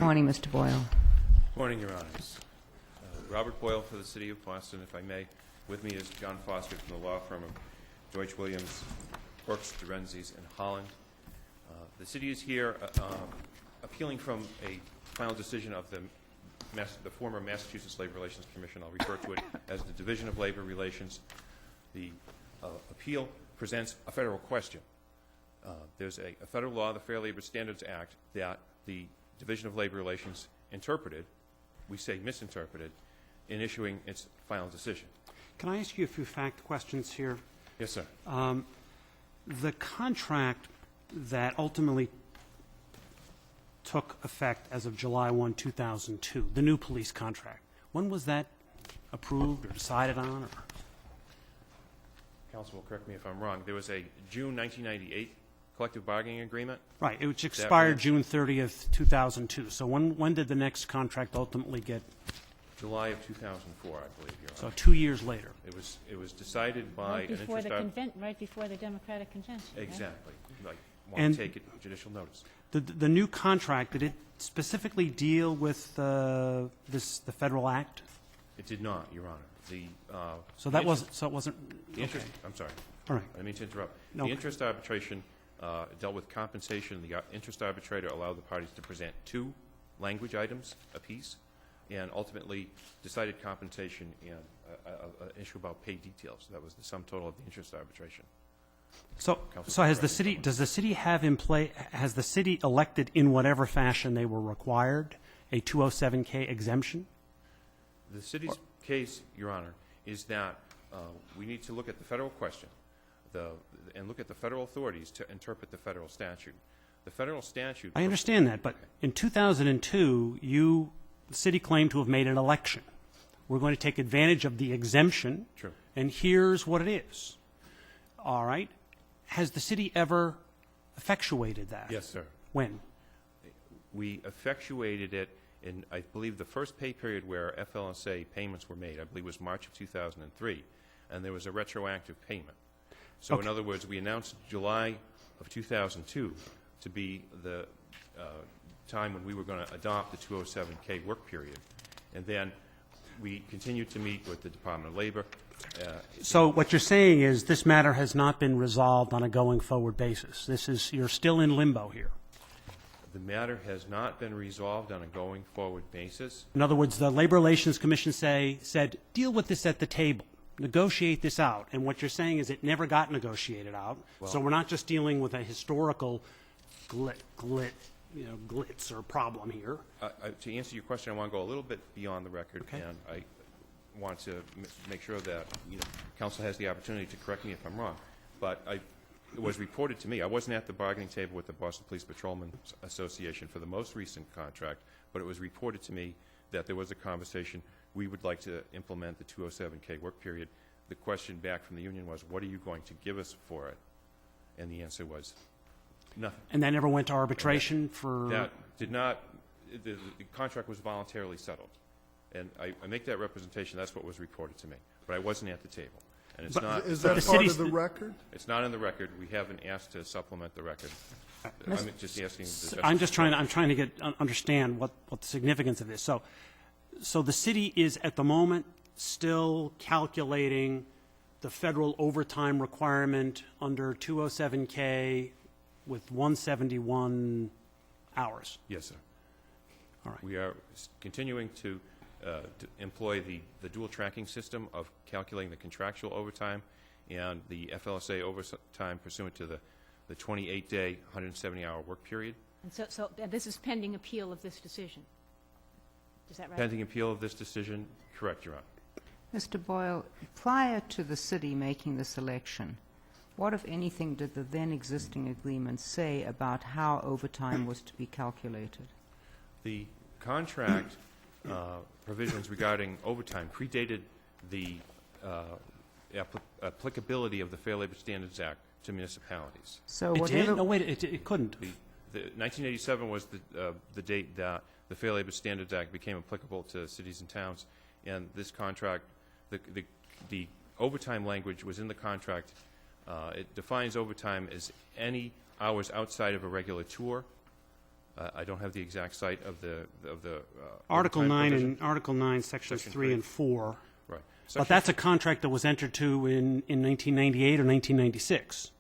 Morning, Mr. Boyle. Morning, Your Honors. Robert Boyle for the City of Boston, if I may. With me is John Foster from the law firm of Deutsch Williams, Brooks, Derenzis, and Holland. The city is here appealing from a final decision of the former Massachusetts Labor Relations Commission. I'll refer to it as the Division of Labor Relations. The appeal presents a federal question. There's a federal law, the Fair Labor Standards Act, that the Division of Labor Relations interpreted, we say misinterpreted, in issuing its final decision. Can I ask you a few fact questions here? Yes, sir. The contract that ultimately took effect as of July 1, 2002, the new police contract, when was that approved or decided on? Or? Counsel will correct me if I'm wrong. There was a June 1998 collective bargaining agreement. Right, which expired June 30th, 2002. So when did the next contract ultimately get? July of 2004, I believe, Your Honor. So 2 years later. It was decided by Right before the Democratic Convention. Right? Exactly. Like, want to take it judicial notice. The new contract, did it specifically deal with the federal act? It did not, Your Honor. It wasn't. The interest. Okay. I'm sorry. All right. I didn't mean to interrupt. No. The interest arbitration dealt with compensation. The interest arbitrator allowed the parties to present 2 language items apiece, and ultimately decided compensation and an issue about pay details. That was the sum total of the interest arbitration. So has the city? Does the city have in play? Has the city elected in whatever fashion they were required a 207K exemption? The city's case, Your Honor, is that we need to look at the federal question, and look at the federal authorities to interpret the federal statute. The federal statute. I understand that, but in 2002, the city claimed to have made an election. We're going to take advantage of the exemption. True. And here's what it is. All right. Has the city ever effectuated that? Yes, sir. When? We effectuated it in, I believe, the first pay period where FLSA payments were made, I believe was March of 2003, and there was a retroactive payment. So Okay. in other words, we announced July of 2002 to be the time when we were going to adopt the 207K work period. And then we continued to meet with the Department of Labor. So what you're saying is this matter has not been resolved on a going forward basis. You're still in limbo here. The matter has not been resolved on a going forward basis. In other words, the Labor Relations Commission said, deal with this at the table, negotiate this out. And what you're saying is it never got negotiated out. Well, so we're not just dealing with a historical glitz or problem here. To answer your question, I want to go a little bit beyond the record, Okay. and I want to make sure that counsel has the opportunity to correct me if I'm wrong. But it was reported to me. I wasn't at the bargaining table with the Boston Police Patrolmen's Association for the most recent contract, but it was reported to me that there was a conversation. We would like to implement the 207K work period. The question back from the union was, what are you going to give us for it? And the answer was nothing. And that never went to arbitration for... That did not, the contract was voluntarily settled. And I make that representation, that's what was reported to me. But I wasn't at the table. And it's not... Is that part of the record? It's not in the record. We haven't asked to supplement the record. I'm just asking... I'm trying to understand what the significance of this. So the city is at the moment still calculating the federal overtime requirement under 207K with 171 hours. Yes, sir. All right. We are continuing to employ the dual tracking system of calculating the contractual overtime and the FLSA overtime pursuant to the 28-day, 170-hour work period. And so this is pending appeal of this decision. Is that right? Pending appeal of this decision, correct, Your Honor. Mr. Boyle, prior to the city making this election, what, if anything, did the then existing agreement say about how overtime was to be calculated? The contract provisions regarding overtime predated the applicability of the Fair Labor Standards Act to municipalities. So It did? whatever... No, wait, it couldn't. The 1987 was the date that the Fair Labor Standards Act became applicable to cities and towns, and this contract, the overtime language was in the contract. It defines overtime as any hours outside of a regular tour I don't have the exact site of the Article overtime 9 provision. and Article 9, Sections Section 3 3. and 4. Right. But Section that's a contract that was entered to in 1998 or 1996.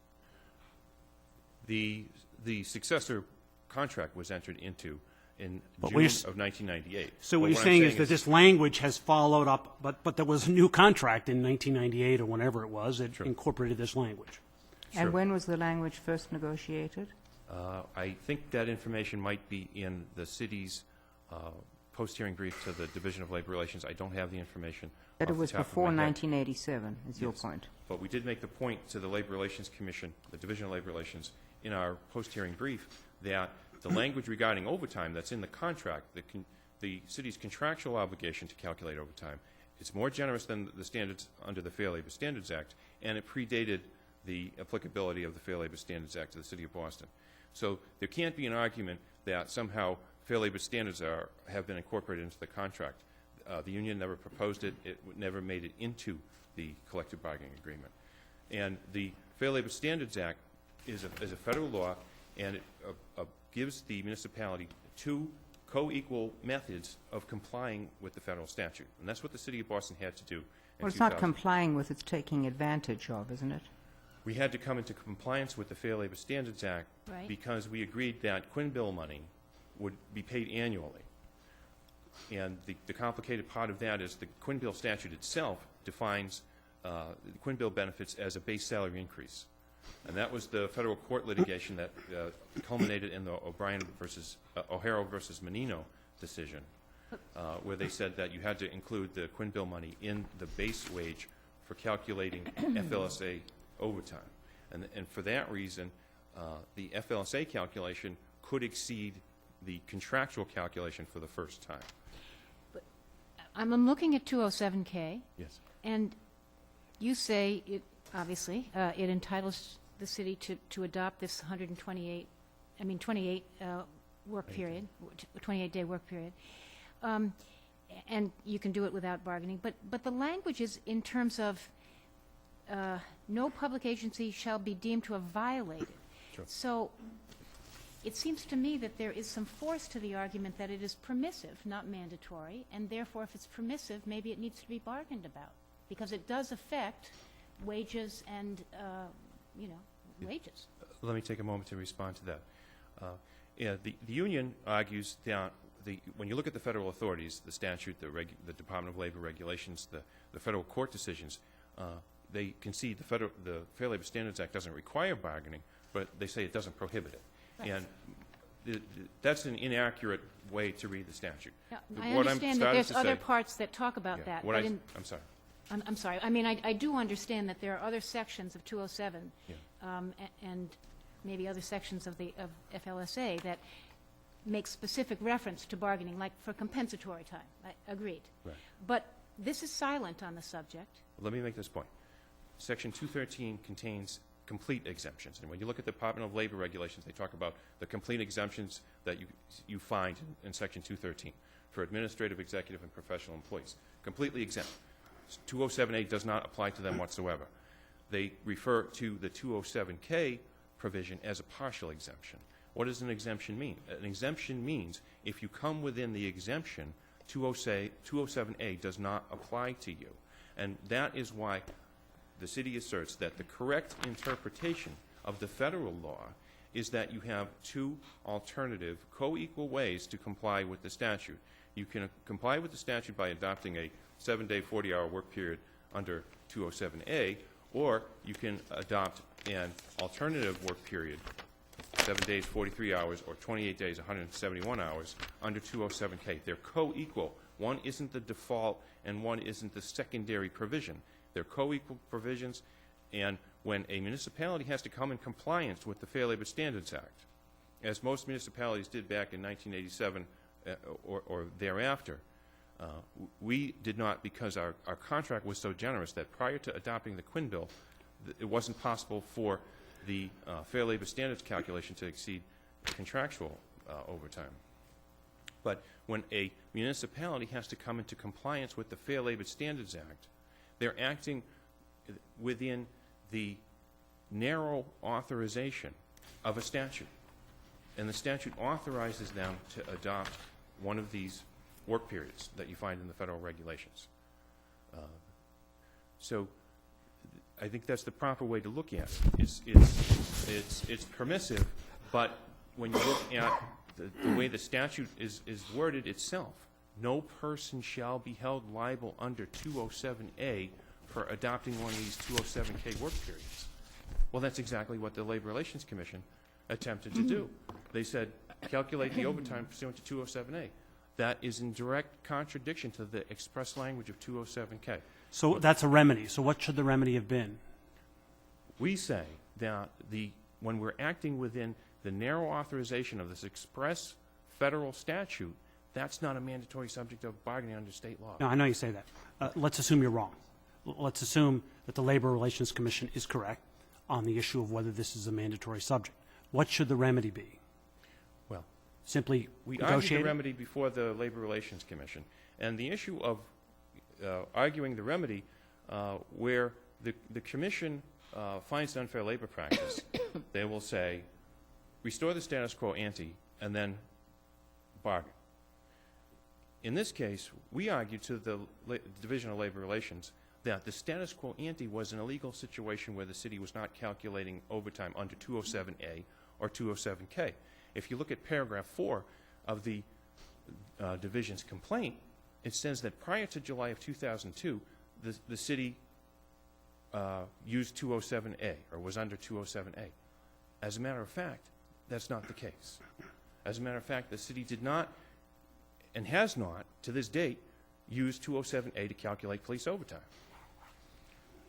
The successor contract was entered into in But June we're of s- 1998. So But what you're I'm saying is that this language has followed up, but there was a new contract in 1998 or whenever it was that Sure. incorporated this language. Sure. And when was the language first negotiated? I think that information might be in the city's post-hearing brief to the Division of Labor Relations. I don't have the information That it off the was top of before my head. 1987, is your Yes. point? But we did make the point to the Labor Relations Commission, the Division of Labor Relations, in our post-hearing brief, that the language regarding overtime that's in the contract, the city's contractual obligation to calculate overtime, is more generous than the standards under the Fair Labor Standards Act, and it predated the applicability of the Fair Labor Standards Act to the City of Boston. So there can't be an argument that somehow Fair Labor Standards have been incorporated into the contract. The union never proposed it. It never made it into the collective bargaining agreement. And the Fair Labor Standards Act is a federal law, and it gives the municipality two co-equal methods of complying with the federal statute. And that's what the City of Boston had to do in Well, it's not 2000. complying with, it's taking advantage of, isn't it? We had to come into compliance with the Fair Labor Standards Act Right. because we agreed that Quinn bill money would be paid annually. And the complicated part of that is the Quinn bill statute itself defines the Quinn bill benefits as a base salary increase. And that was the federal court litigation that culminated in the O'Hara versus Menino decision, where they said that you had to include the Quinn bill money in the base wage for calculating FLSA overtime. And for that reason, the FLSA calculation could exceed the contractual calculation for the first time. I'm looking at 207K, Yes. and you say, obviously, it entitles the city to adopt this 28 work period, 28-day work period, and you can do it without bargaining. But the language is in terms of no public agency shall be deemed to have violated. Sure. So it seems to me that there is some force to the argument that it is permissive, not mandatory, and therefore if it's permissive, maybe it needs to be bargained about, because it does affect wages and, wages. Let me take a moment to respond to that. The union argues that when you look at the federal authorities, the statute, the Department of Labor regulations, the federal court decisions, they concede the Fair Labor Standards Act doesn't require bargaining, but they say it doesn't prohibit it. Right. And that's an inaccurate way to read the statute. Now, What I I'm understand that starting there's to other say- parts that talk about Yeah, that. what but I'm sorry. I'm sorry. I mean, I do understand that there are other sections of 207 Yeah. and maybe other sections of FLSA that make specific reference to bargaining, like for compensatory time. Agreed. Right. But this is silent on the subject. Let me make this point. Section 213 contains complete exemptions. And when you look at the Department of Labor regulations, they talk about the complete exemptions that you find in Section 213 for administrative, executive, and professional employees. Completely exempt. 207A does not apply to them whatsoever. They refer to the 207K provision as a partial exemption. What does an exemption mean? An exemption means if you come within the exemption, 207A does not apply to you. And that is why the city asserts that the correct interpretation of the federal law is that you have two alternative, co-equal ways to comply with the statute. You can comply with the statute by adopting a 7-day, 40-hour work period under 207A, or you can adopt an alternative work period, 7 days, 43 hours, or 28 days, 171 hours, under 207K. They're co-equal. One isn't the default, and one isn't the secondary provision. They're co-equal provisions, and when a municipality has to come in compliance with the Fair Labor Standards Act, as most municipalities did back in 1987 or thereafter, we did not, because our contract was so generous that prior to adopting the Quinn bill, it wasn't possible for the Fair Labor Standards calculation to exceed contractual overtime. But when a municipality has to come into compliance with the Fair Labor Standards Act, they're acting within the narrow authorization of a statute. and the statute authorizes them to adopt one of these work periods that you find in the federal regulations. So I think that's the proper way to look at it. It's permissive, but when you look at the way the statute is worded itself, no person shall be held liable under 207A for adopting one of these 207K work periods. Well, that's exactly what the Labor Relations Commission attempted to do. They said, calculate the overtime pursuant to 207A. That is in direct contradiction to the express language of 207K. So that's a remedy. So what should the remedy have been? We say that when we're acting within the narrow authorization of this express federal statute, that's not a mandatory subject of bargaining under state law. No, I know you say that. Let's assume you're wrong. Let's assume that the Labor Relations Commission is correct on the issue of whether this is a mandatory subject. What should the remedy be? Well, Simply we argued negotiate the it? remedy before the Labor Relations Commission, and the issue of arguing the remedy where the commission finds an unfair labor practice, they will say, restore the status quo ante, and then bargain. In this case, we argued to the Division of Labor Relations that the status quo ante was an illegal situation where the city was not calculating overtime under 207A or 207K. If you look at paragraph 4 of the division's complaint, it says that prior to July of 2002, the city used 207A or was under 207A. As a matter of fact, that's not the case. As a matter of fact, the city did not and has not, to this date, used 207A to calculate police overtime.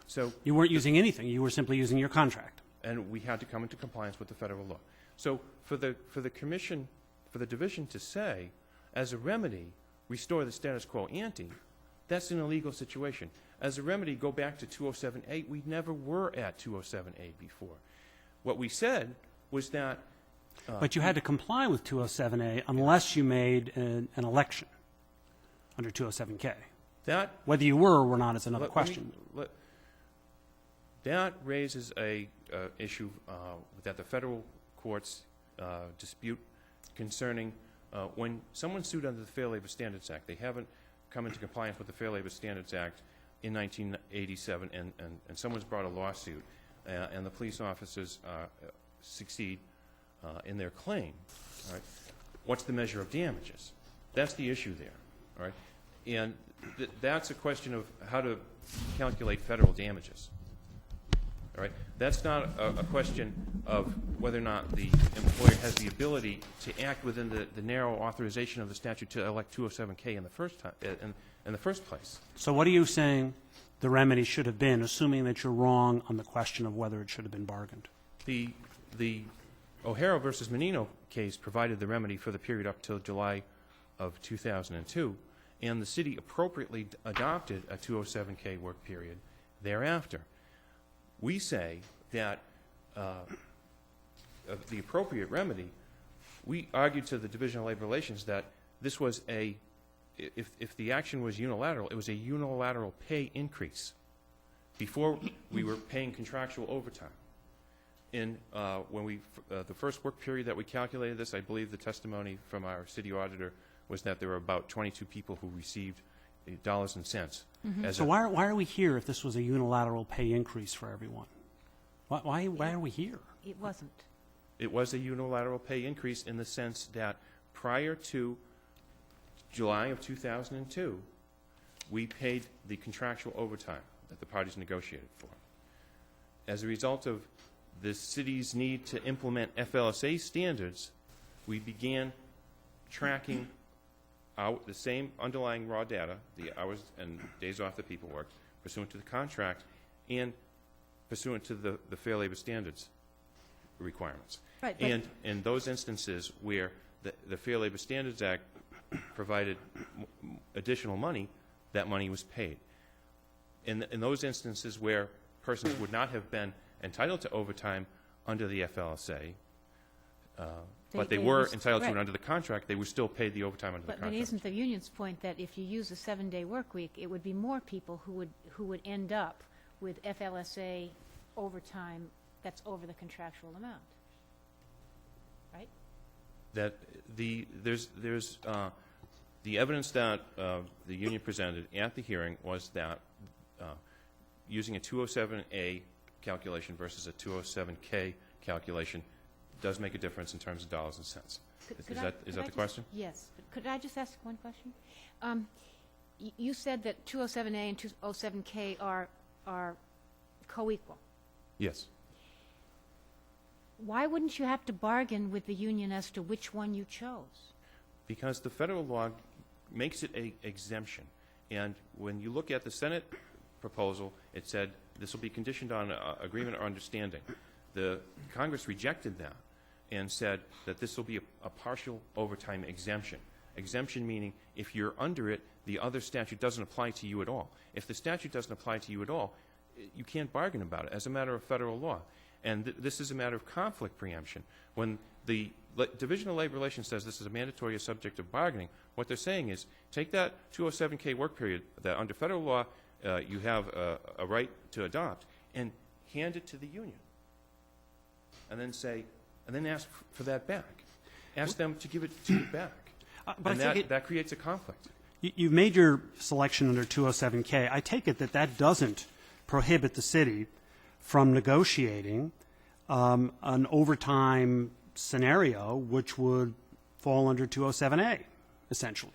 So You weren't using anything. You were simply using your contract. and we had to come into compliance with the federal law. So for the commission, for the division to say, as a remedy, restore the status quo ante, that's an illegal situation. As a remedy, go back to 207A. We never were at 207A before. What we said was that But you had to comply with 207A unless you made an election under 207K. that Whether you were or were not is another Let me- question. that raises a issue that the federal courts dispute concerning when someone sued under the Fair Labor Standards Act. They haven't come into compliance with the Fair Labor Standards Act in 1987, and someone's brought a lawsuit, and the police officers succeed in their claim. All right? What's the measure of damages? That's the issue there. All right? And that's a question of how to calculate federal damages. All right? That's not a question of whether or not the employer has the ability to act within the narrow authorization of the statute to elect 207K in the first time, in the first place. So what are you saying the remedy should have been, assuming that you're wrong on the question of whether it should have been bargained? The O'Hara versus Menino case provided the remedy for the period up till July of 2002, and the city appropriately adopted a 207K work period thereafter. We say that the appropriate remedy, we argued to the Division of Labor Relations that this was if the action was unilateral, it was a unilateral pay increase. Before, we were paying contractual overtime. When the first work period that we calculated this, I believe the testimony from our city auditor was that there were about 22 people who received dollars and cents. So why are we here if this was a unilateral pay increase for everyone? Why are we here? It wasn't. It was a unilateral pay increase in the sense that prior to July of 2002, we paid the contractual overtime that the parties negotiated for. As a result of the city's need to implement FLSA standards, we began tracking the same underlying raw data, the hours and days off that people worked, pursuant to the contract and pursuant to the Fair Labor Standards requirements. Right, but- And in those instances where the Fair Labor Standards Act provided additional money, that money was paid. In those instances where persons would not have been entitled to overtime under the FLSA, but they were entitled to it right. under the contract, they were still paid the overtime under the But contract. isn't the union's point that if you use a 7-day work week, it would be more people who would end up with FLSA overtime that's over the contractual amount, right? that there's the evidence that the union presented at the hearing was that using a 207A calculation versus a 207K calculation does make a difference in terms of dollars and cents. Is that the question? Yes. But could I just ask one question? You said that 207A and 207K are co-equal. Yes. Why wouldn't you have to bargain with the union as to which one you chose? Because the federal law makes it an exemption. And when you look at the Senate proposal, it said this will be conditioned on agreement or understanding. The Congress rejected that and said that this will be a partial overtime exemption. Exemption meaning if you're under it, the other statute doesn't apply to you at all. If the statute doesn't apply to you at all, you can't bargain about it as a matter of federal law. And this is a matter of conflict preemption. When the Division of Labor Relations says this is a mandatory subject of bargaining, what they're saying is take that 207K work period that under federal law you have a right to adopt and hand it to the union. And then ask for that back. Ask them to give it to you back. But and that creates a conflict. You've made your selection under 207K. I take it that that doesn't prohibit the city from negotiating an overtime scenario which would fall under 207A, essentially.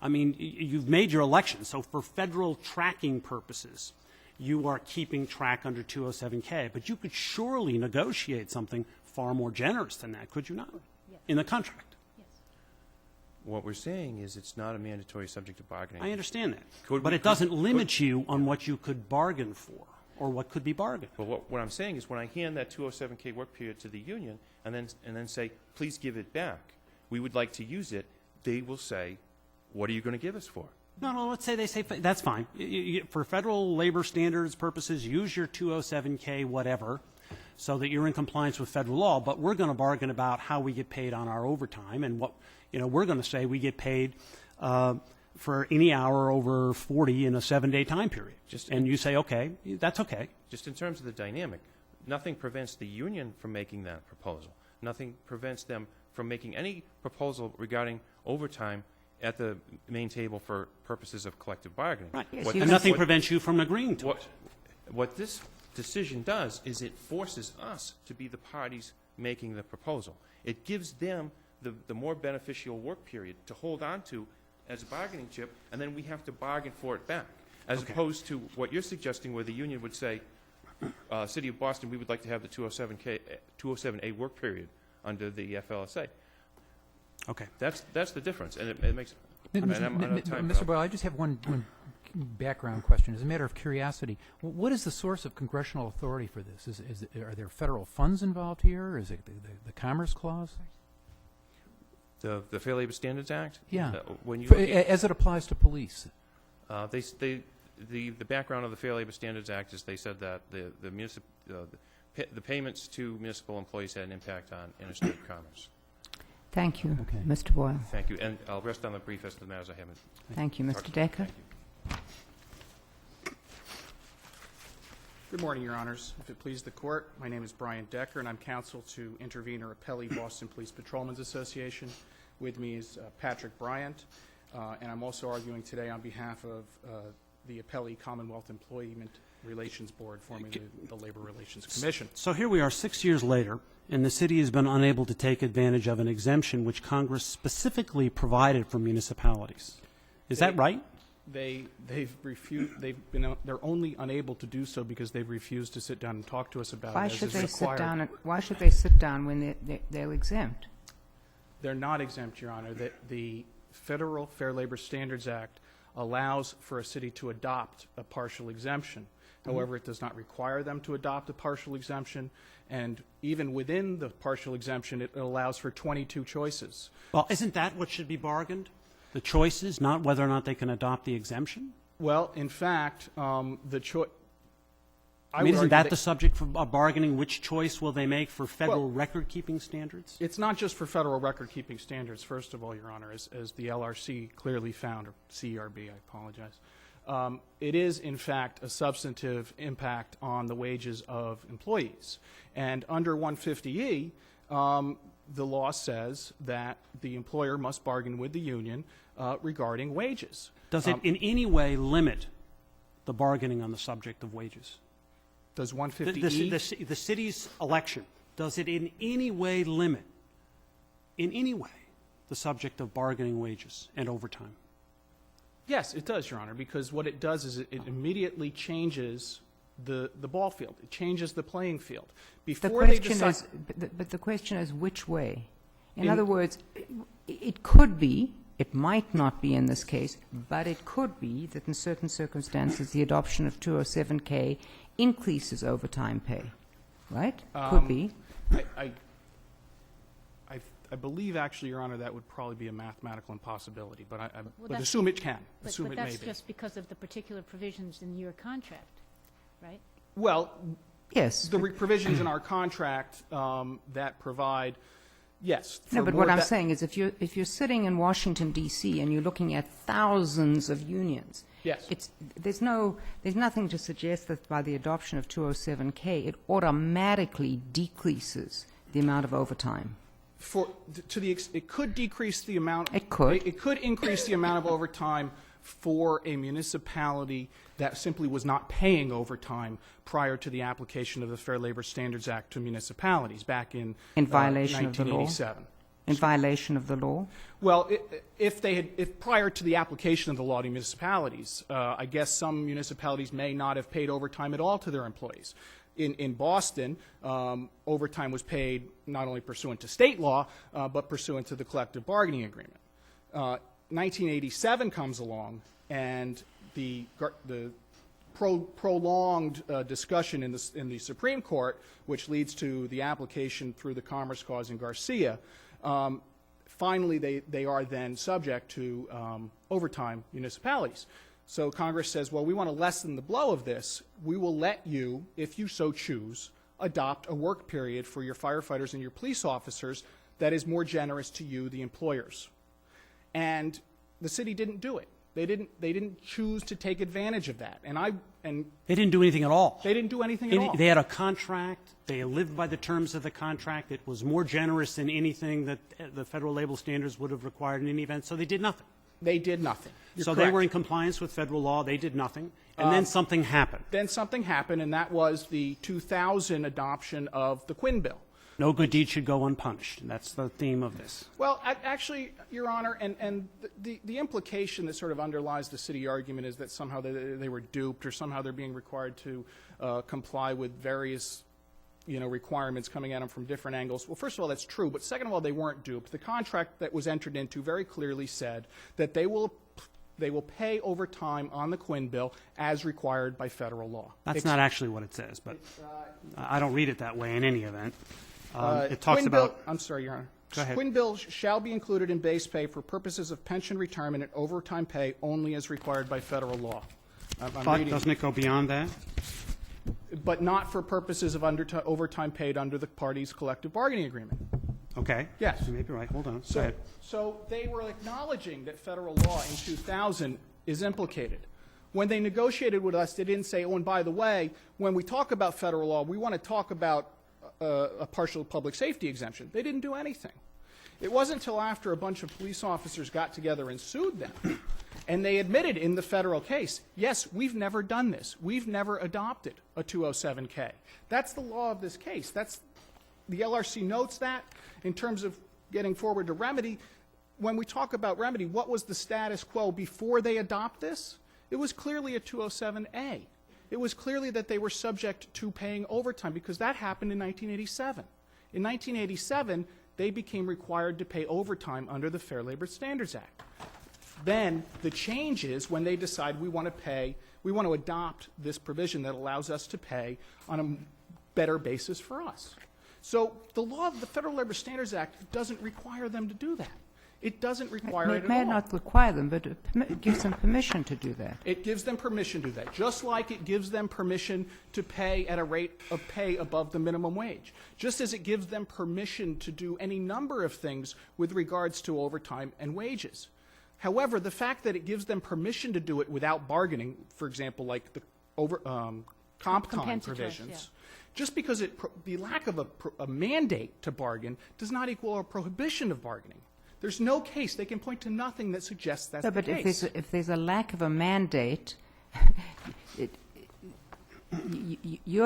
I mean, you've made your election, so for federal tracking purposes, you are keeping track under 207K, but you could surely negotiate something far more generous than that, could you not, in the contract? Yes. What we're saying is it's not a mandatory subject of bargaining. I understand that, Could but we- it doesn't could- limit you on what you could bargain for or what could be bargained. But what I'm saying is when I hand that 207K work period to the union and then say, please give it back, we would like to use it, they will say, what are you going to give us for? No, let's say they say, that's fine. For federal labor standards purposes, use your 207K whatever so that you're in compliance with federal law, but we're going to bargain about how we get paid on our overtime and what, we're going to say we get paid for any hour over 40 in a 7-day time period. And you say, okay, that's okay. Just in terms of the dynamic, nothing prevents the union from making that proposal. Nothing prevents them from making any proposal regarding overtime at the main table for purposes of collective bargaining. Right. Yes, And nothing prevents you from agreeing to it. What this decision does is it forces us to be the parties making the proposal. It gives them the more beneficial work period to hold on to as a bargaining chip, and then we have to bargain for it back, as opposed to what you're suggesting where the union would say, City of Boston, we would like to have the 207A work period under the FLSA. Okay. That's the difference, and it makes. And I'm out of time, Mr. Bill. Boyle, I just have one background question. As a matter of curiosity, what is the source of congressional authority for this? Are there federal funds involved here? Is it the Commerce Clause? The Fair Labor Standards Act. Yeah. When you As it applies to police. the background of the Fair Labor Standards Act is they said that the payments to municipal employees had an impact on interstate commerce. Thank you, Okay. Mr. Boyle. Thank you, and I'll rest on the brief as to the matters I haven't. Thank you, Mr. Decker. Thank you. Good morning, Your Honors. If it please the Court, my name is Brian Decker, and I'm counsel to Intervenor Appellee Boston Police Patrolmen's Association. With me is Patrick Bryant, and I'm also arguing today on behalf of the Appellee Commonwealth Employment Relations Board, formerly the Labor Relations Commission. So here we are 6 years later, and the city has been unable to take advantage of an exemption which Congress specifically provided for municipalities. Is that right? They've refused. They're only unable to do so because they've refused to sit down and talk to us about Why it. should as they is sit required. down? Why should they sit down when they're exempt? They're not exempt, Your Honor. The Federal Fair Labor Standards Act allows for a city to adopt a partial exemption. However, it does not require them to adopt a partial exemption, and even within the partial exemption, it allows for 22 choices. Well, isn't that what should be bargained? The choices, not whether or not they can adopt the exemption? Well, in fact, the choice... I mean, isn't that the subject for bargaining? Which choice will they make for federal record-keeping standards? It's not just for federal record-keeping standards, first of all, Your Honor, as the LRC clearly found, or CERB, I apologize. It is, in fact, a substantive impact on the wages of employees. And under 150E, the law says that the employer must bargain with the union regarding wages. Does it in any way limit the bargaining on the subject of wages? Does 150E? The city's election, does it in any way limit, in any way, the subject of bargaining wages and overtime? Yes, it does, Your Honor, because what it does is it immediately changes the ball field. It changes the playing field. The Before they question decide, is, but the question is which way? In In- other words, it could be, it might not be in this case, but it could be that in certain circumstances the adoption of 207K increases overtime pay, right? Could be. I believe, actually, Your Honor, that would probably be a mathematical impossibility, but I would that's- assume it can. But Assume it may that's be. just because of the particular provisions in your contract, right? Well, Yes. the provisions in our contract that provide, yes. No, for but more what I'm that- saying is if you're sitting in Washington, D.C., and you're looking at thousands of unions, Yes. there's nothing to suggest that by the adoption of 207K, it automatically decreases the amount of overtime. It could decrease the amount. It could. It could increase the amount of overtime for a municipality that simply was not paying overtime prior to the application of the Fair Labor Standards Act to municipalities back in violation of the law? 1987. In violation of the law? Well, if prior to the application of the law to municipalities, I guess some municipalities may not have paid overtime at all to their employees. In Boston, overtime was paid not only pursuant to state law, but pursuant to the collective bargaining agreement. 1987 comes along, and the prolonged discussion in the Supreme Court, which leads to the application through the Commerce Clause in Garcia, finally they are then subject to overtime municipalities. So Congress says, well, we want to lessen the blow of this. We will let you, if you so choose, adopt a work period for your firefighters and your police officers that is more generous to you, the employers. And the city didn't do it. They didn't choose to take advantage of that. And They didn't do anything at all. they didn't do anything at all. They had a contract. They lived by the terms of the contract. It was more generous than anything that the federal labor standards would have required in any event, so they did nothing. They did nothing. You're So correct. they were in compliance with federal law. They did nothing. And then something happened. Then something happened, and that was the 2000 adoption of the Quinn Bill. No good deed should go unpunished. That's the theme of this. Well, actually, Your Honor, and the implication that sort of underlies the city argument is that somehow they were duped, or somehow they're being required to comply with various, requirements coming at them from different angles. Well, first of all, that's true, but second of all, they weren't duped. The contract that was entered into very clearly said that they will pay overtime on the Quinn Bill as required by federal law. That's not actually what it says, but I don't read it that way in any event. It talks Quinn about... Bill, I'm sorry, Your Honor. Go ahead. Quinn Bill shall be included in base pay for purposes of pension retirement and overtime pay only as required by federal law. I'm But reading, doesn't it go beyond that? but not for purposes of overtime paid under the parties' collective bargaining agreement. Okay. Yes. You may be right. Hold on. Go So, ahead. so they were acknowledging that federal law in 2000 is implicated. When they negotiated with us, they didn't say, oh, and by the way, when we talk about federal law, we want to talk about a partial public safety exemption. They didn't do anything. It wasn't until after a bunch of police officers got together and sued them, and they admitted in the federal case, yes, we've never done this. We've never adopted a 207K. That's the law of this case. The LRC notes that in terms of getting forward to remedy. When we talk about remedy, what was the status quo before they adopt this? It was clearly a 207A. It was clearly that they were subject to paying overtime because that happened in 1987. In 1987, they became required to pay overtime under the Fair Labor Standards Act. Then the change is when they decide we want to adopt this provision that allows us to pay on a better basis for us. So the law of the Federal Labor Standards Act doesn't require them to do that. It doesn't require it It at may all. not require them, but it gives them permission to do that. It gives them permission to do that, just like it gives them permission to pay at a rate of pay above the minimum wage, just as it gives them permission to do any number of things with regards to overtime and wages. However, the fact that it gives them permission to do it without bargaining, for example, like the comp time Compensatory, provisions, just because the lack of a mandate to bargain does not equal a prohibition of bargaining. There's no case, they can point to nothing that suggests that's No, the but case. if there's a lack of a mandate, you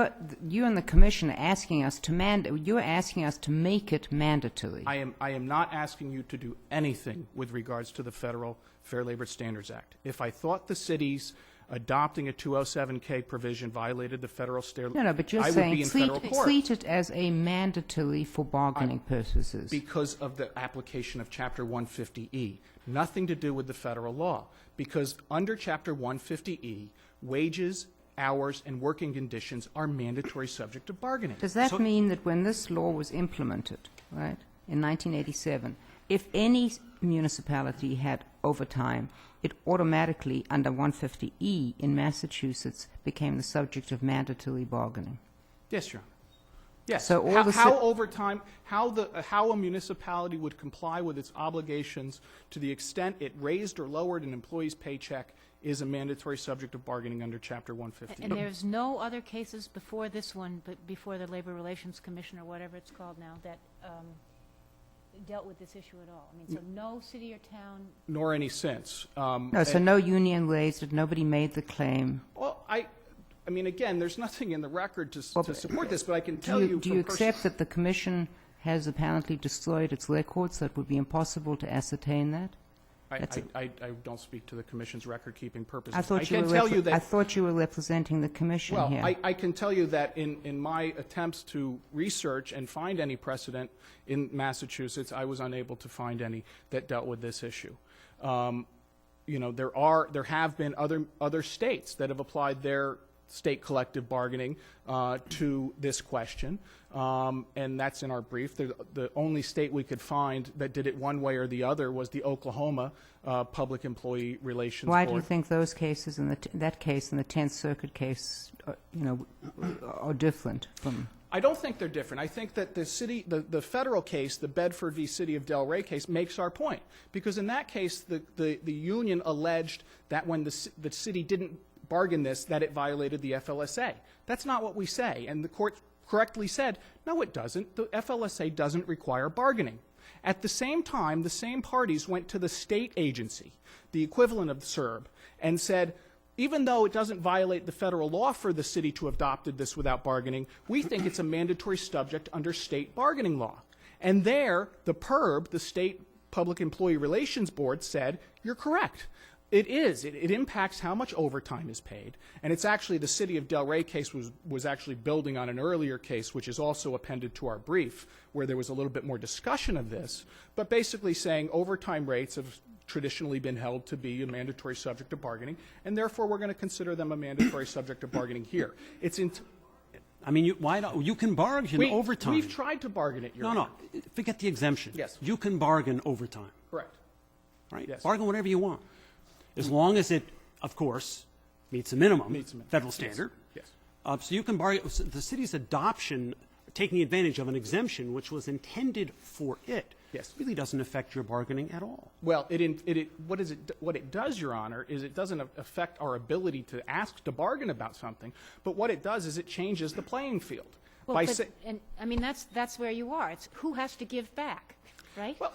and the Commission are asking us to you're asking us to make it mandatory. I am not asking you to do anything with regards to the Federal Fair Labor Standards Act. If I thought the cities adopting a 207K provision violated the federal No, but you're I would saying be in federal court. treat it as a mandatory for bargaining purposes. Because of the application of Chapter 150E. Nothing to do with the federal law. Because under Chapter 150E, wages, hours, and working conditions are mandatory subject to bargaining. Does that mean that when this law was implemented, right, in 1987, if any municipality had overtime, it automatically, under 150E in Massachusetts, became the subject of mandatory bargaining? Yes, Your Honor. Yes. So all how overtime, how a municipality would comply with its obligations to the extent it raised or lowered an employee's paycheck is a mandatory subject of bargaining under Chapter 150. And there's no other cases before this one, but before the Labor Relations Commission or whatever it's called now, that dealt with this issue at all? I mean, so no city or town? Nor any since. No, so no union raised it, nobody made the claim. Well, I mean, again, there's nothing in the record to support this, but I can tell you Do you accept that the Commission has apparently destroyed its records, so it would be impossible to ascertain that? I don't speak to the Commission's record-keeping purposes. I thought you were representing the Commission here. Well, I can tell you that in my attempts to research and find any precedent in Massachusetts, I was unable to find any that dealt with this issue. You know, there have been other states that have applied their state collective bargaining to this question, and that's in our brief. The only state we could find that did it one way or the other was the Oklahoma Public Employee Relations Why Board. do you think those cases, that case and the Tenth Circuit case, are different from? I don't think they're different. I think that the federal case, the Bedford v. City of Delray case, makes our point, because in that case, the union alleged that when the city didn't bargain this, that it violated the FLSA. That's not what we say, and the court correctly said, no, it doesn't. The FLSA doesn't require bargaining. At the same time, the same parties went to the state agency, the equivalent of the CERB, and said, even though it doesn't violate the federal law for the city to have adopted this without bargaining, we think it's a mandatory subject under state bargaining law. And there, the PERB, the State Public Employee Relations Board, said, you're correct. It is. It impacts how much overtime is paid. And it's actually, the City of Delray case was actually building on an earlier case, which is also appended to our brief, where there was a little bit more discussion of this, but basically saying overtime rates have traditionally been held to be a mandatory subject of bargaining, and therefore we're going to consider them a mandatory subject of bargaining here. I mean, you can bargain overtime. We've tried to bargain it, Your Honor. No, forget the exemption. Yes. You can bargain overtime. Correct. Right? Yes. Bargain whatever you want, as long as it, of course, meets a minimum federal standard. Yes. So you can bargain. The city's adoption, taking advantage of an exemption which was intended for it, really doesn't affect your bargaining at all. Well, what it does, Your Honor, is it doesn't affect our ability to ask to bargain about something, but what it does is it changes the playing field. Well, and I mean, that's where you are. It's who has to give back, right? Well,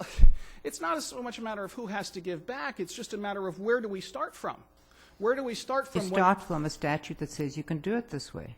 it's not so much a matter of who has to give back. It's just a matter of where do we start from. Where do we start from? You start from a statute that says you can do it this way.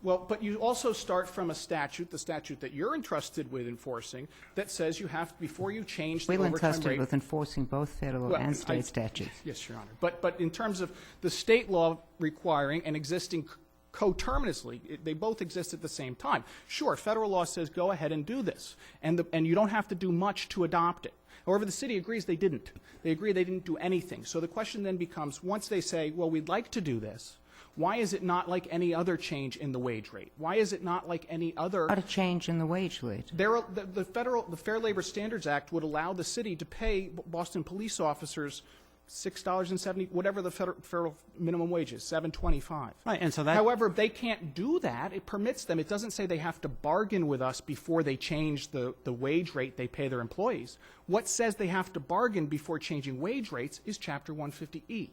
Well, but you also start from a statute, the statute that you're entrusted with enforcing, that says you have, before you change the We're overtime entrusted rate. with enforcing both federal and state statutes. Yes, Your Honor. But in terms of the state law requiring and existing coterminously, they both exist at the same time. Sure, federal law says go ahead and do this, and you don't have to do much to adopt it. However, the city agrees they didn't. They agree they didn't do anything. So the question then becomes, once they say, well, we'd like to do this, why is it not like any other change in the wage rate? Why is it not like any other? Not a change in the wage rate. The Fair Labor Standards Act would allow the city to pay Boston police officers $6.70, whatever the federal minimum wage is, $7.25. Right, and so that. However, they can't do that. It permits them. It doesn't say they have to bargain with us before they change the wage rate they pay their employees. What says they have to bargain before changing wage rates is Chapter 150E.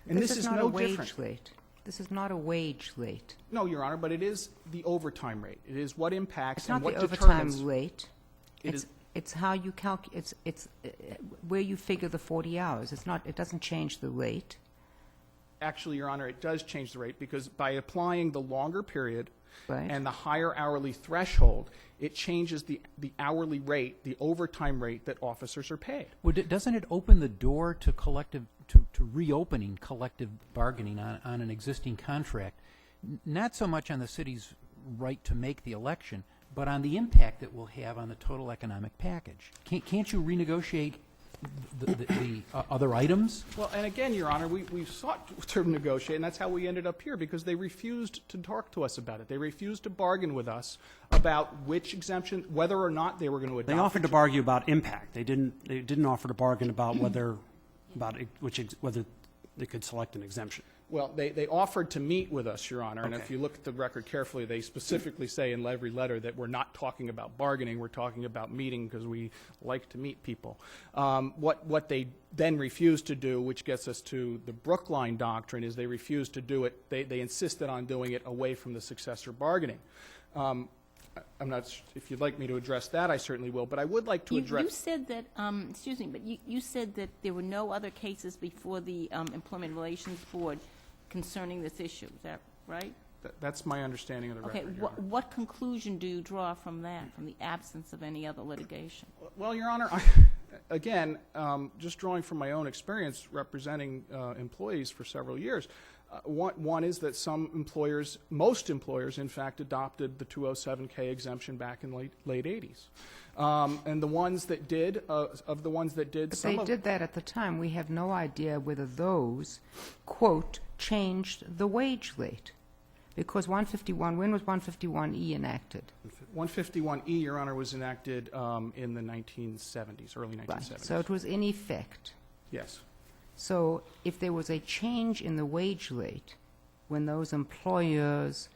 And this is not no a wage different. rate. This is not a wage rate. No, Your Honor, but it is the overtime rate. It is what impacts It's and not what the overtime determines. rate. It It's, is- it's how you it's where you figure the 40 hours. It's not, it doesn't change the rate. Actually, Your Honor, it does change the rate because by applying the longer period Right. and the higher hourly threshold, it changes the hourly rate, the overtime rate that officers are paid. Well, doesn't it open the door to to reopening collective bargaining on an existing contract? Not so much on the city's right to make the election, but on the impact it will have on the total economic package. Can't you renegotiate the other items? Well, and again, Your Honor, we sought to negotiate, and that's how we ended up here, because they refused to talk to us about it. They refused to bargain with us about which exemption, whether or not they were going to adopt. They offered to argue about impact. They didn't offer to bargain about whether they could select an exemption. Well, they offered to meet with us, Your Honor, and if Okay. you look at the record carefully, they specifically say in every letter that we're not talking about bargaining, we're talking about meeting because we like to meet people. What they then refused to do, which gets us to the Brookline doctrine, is they refused to do it, they insisted on doing it away from the successor bargaining. I'm not, if you'd like me to address that, I certainly will, but I would like to address. You said that, excuse me, but you said that there were no other cases before the Employment Relations Board concerning this issue. Is that right? That's my understanding of the Okay. record, Your Honor. What conclusion do you draw from that, from the absence of any other litigation? Well, Your Honor, again, just drawing from my own experience representing employees for several years, one is that some employers, most employers, in fact, adopted the 207K exemption back in late 80s. And the ones that did, of the ones that did, But some they of did that at the time. We have no idea whether those, quote, changed the wage rate. Because 151, when was 151E enacted? 151E, Your Honor, was enacted in the 1970s, early 1970s. Right. So it was in effect. Yes. So if there was a change in the wage rate when those employers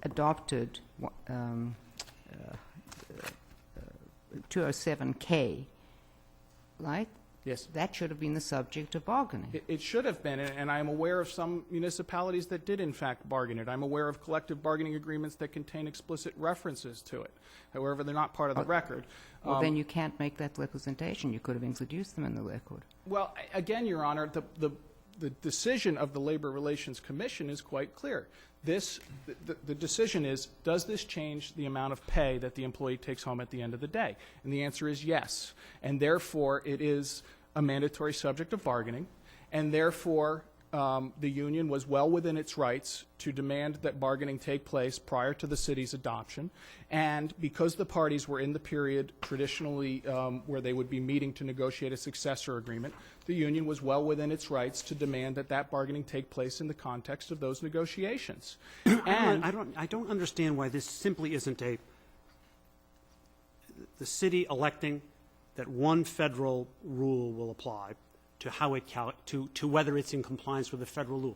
adopted 207K, right? Yes. That should have been the subject of bargaining. It should have been, and I'm aware of some municipalities that did in fact bargain it. I'm aware of collective bargaining agreements that contain explicit references to it. However, they're not part of the record. Well, then you can't make that representation. You could have introduced them in the record. Well, again, Your Honor, the decision of the Labor Relations Commission is quite clear. The decision is, does this change the amount of pay that the employee takes home at the end of the day? And the answer is yes. And therefore, it is a mandatory subject of bargaining, and therefore the union was well within its rights to demand that bargaining take place prior to the city's adoption. And because the parties were in the period traditionally where they would be meeting to negotiate a successor agreement, the union was well within its rights to demand that that bargaining take place in the context of those negotiations. And I don't understand why this simply isn't the city electing that one federal rule will apply to how it to whether it's in compliance with the federal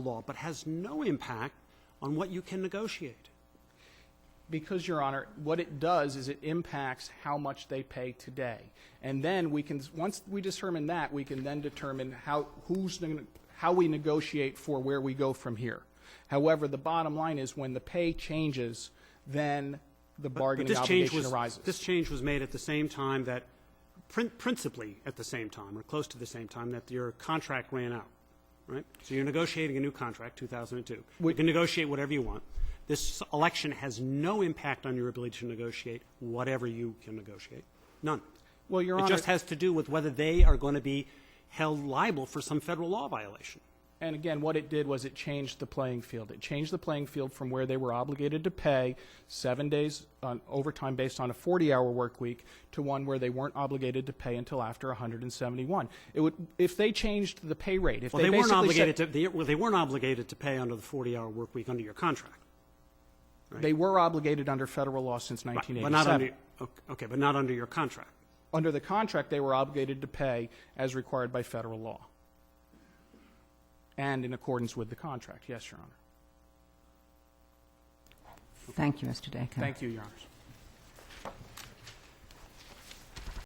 law, but has no impact on what you can negotiate. because, Your Honor, what it does is it impacts how much they pay today. And then we can, once we determine that, we can then determine how we negotiate for where we go from here. However, the bottom line is when the pay changes, then the bargaining obligation arises. This change was made at the same time that, principally at the same time, or close to the same time, that your contract ran out, right? So you're negotiating a new contract, 2002. You can negotiate whatever you want. This election has no impact on your ability to negotiate whatever you can negotiate. None. Well, Your Honor, it just has to do with whether they are going to be held liable for some federal law violation. and again, what it did was it changed the playing field. It changed the playing field from where they were obligated to pay 7 days on overtime based on a 40-hour work week to one where they weren't obligated to pay until after 171. It would, if they changed the pay rate, if Well, they they weren't basically obligated said, they weren't obligated to pay under the 40-hour work week under your contract. Right. they were obligated under federal law since Right, 1987. but not under okay, but not under your contract. Under the contract, they were obligated to pay as required by federal law and in accordance with the contract. Yes, Your Honor. Thank you, Mr. Decker. Thank you, Your Honors.